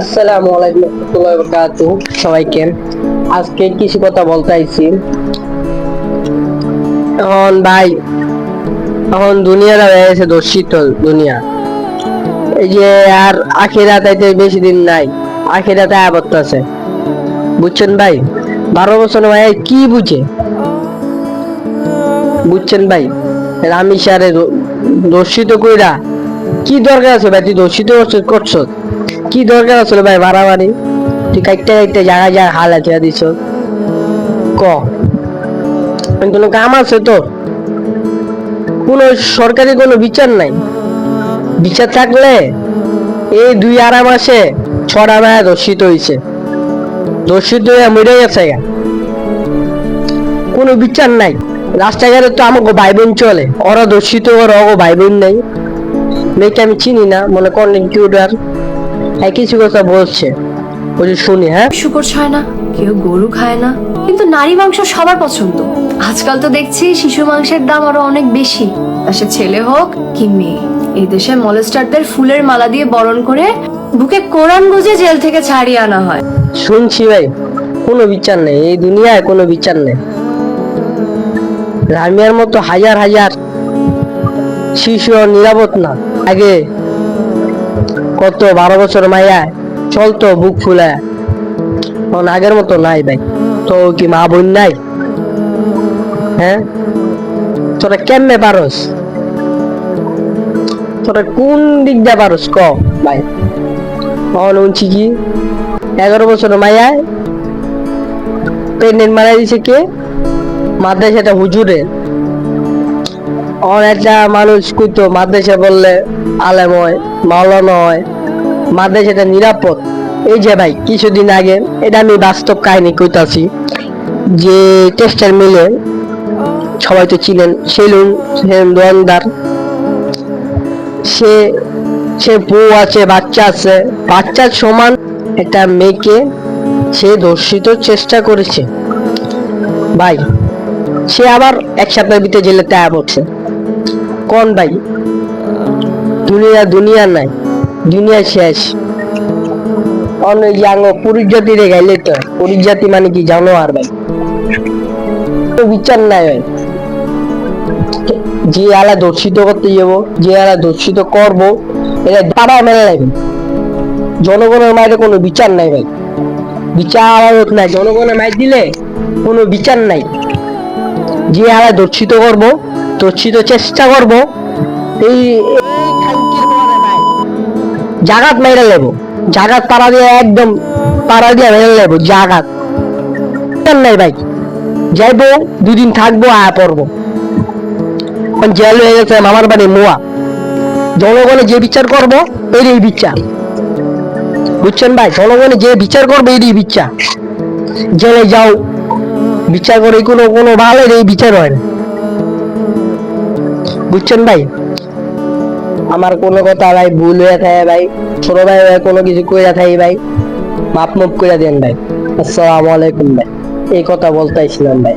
আসসালামু আলাইকুম ওয়া বারাকাতুহু। সবাইকে আজকে কিছু কথা বলতে আইছি। এখন ভাই, এখন দুনিয়াটা হয়ে গেছে দূষিত দুনিয়া। এই যে আর আখিরাত আইতে বেশি দিন নাই, আখিরাতে আবদ্ধ আছে, বুঝছেন ভাই? 12 বছর ভাই কি বুঝে, বুঝছেন ভাই? রামিসারে দূষিত কইরা কি দরকার আছে ভাই? তুই দূষিত করছ, কি দরকার আছে ভাই? বাড়াবাড়ি তুই কাইটটা কাইটটা জায়গায় জায়গায় হাল আছে দিছ ক কোনো কাম আছে তো? কোনো সরকারি কোনো বিচার নাই। বিচার থাকলে এই 2-2.5 মাসে 6টা ভাইয়া দর্শিত হয়েছে, দর্শিত হয়ে মরে গেছে। কোনো বিচার নাই। রাস্তাঘাটে তো আমাকে ভাই বোন চলে, ওরা দর্শিত, ওরা ভাই বোন নেই। মেয়েকে আমি চিনি না, মনে করেন কিউটার কিছু কথা বলছে, ওই যে শুনি। হ্যাঁ, শুকর খায় না, কেউ গরু খায় না, কিন্তু নারী মাংস সবার পছন্দ। আজকাল তো দেখছি শিশু মাংসের দাম আরো অনেক বেশি। তা সে ছেলে হোক কি মেয়ে, এই দেশে মলেস্টারদের ফুলের মালা দিয়ে বরণ করে বুকে কোরআন গুজে জেল থেকে ছাড়িয়ে আনা হয়। শুনছি ভাই, কোনো বিচার নেই এই দুনিয়ায়, কোনো বিচার নেই। রামিয়ার মতো হাজার হাজার শিশু নিরাপদ না। আগে কত 12 বছর মাইয়া চলতো বুক ফুলে, এখন আগের মতো নাই ভাই। তো কি মা বোন নাই? হ্যাঁ, তোরা কেমনে পারস? তোরা কোন দিক দিয়ে পারস ক ভাই? এখন শুনছি কি 11 বছর মাইয়ায় প্রেগনেন্ট মারা দিছে কে? মাদ্রাসাটা হুজুরে। একটা মানুষ কইতো মাদ্রাসা বললে আলেম হয়, মাওলানা হয়, মাদ্রাসাটা নিরাপদ। এই যে ভাই কিছুদিন আগে, এটা আমি বাস্তব কাহিনী কইতাছি, যে টেক্সটাইল মিলে সবাই তো চিনেন, সেলুন দোকানদার, সে সে বউ আছে, বাচ্চা আছে, বাচ্চার সমান একটা মেয়েকে সে ধর্ষিত চেষ্টা করেছে ভাই। সে আবার 1 সপ্তাহের ভিতরে জেলে টায়া পড়ছে। কোন ভাই? দুনিয়া নাই, দুনিয়া শেষ। অনেক পুরুষ জাতি রে গাইলে তো, পুরুষ জাতি মানে কি জানো? আর ভাই বিচার নাই ভাই। যে আলা দর্শিত করতে যাবো, যে আলা দর্শিত করবো, এটা দাঁড়া মেনে লাগবে। জনগণের মায়ের কোনো বিচার নাই ভাই, বিচার নাই। জনগণের মায়ের দিলে কোনো বিচার নাই। যে আলা দর্শিত করবো, দর্শিত চেষ্টা করবো, এই জাগাত মেরে লেবো, জাগাত পাড়া দিয়ে, একদম পাড়া দিয়ে মেরে লেবো জাগাত নাই ভাই। যাইবো 2 দিন থাকবো, আয়া পড়বো। জেল হয়ে গেছে মামার বাড়ি মোয়া। জনগণে যে বিচার করবো এই বিচার, বুঝছেন ভাই? জনগণে যে বিচার করবে এই বিচার। জেলে যাও বিচার করে কোনো কোনো ভালো এই বিচার হয় না, বুঝছেন ভাই? আমার কোনো কথা ভাই ভুল হয়ে থাকে ভাই, ছোট ভাই কোনো কিছু কইরা থাকি ভাই, মাপ মাপ করে দেন ভাই। আসসালামু আলাইকুম ভাই, এই কথা বলতে চাইছিলাম ভাই।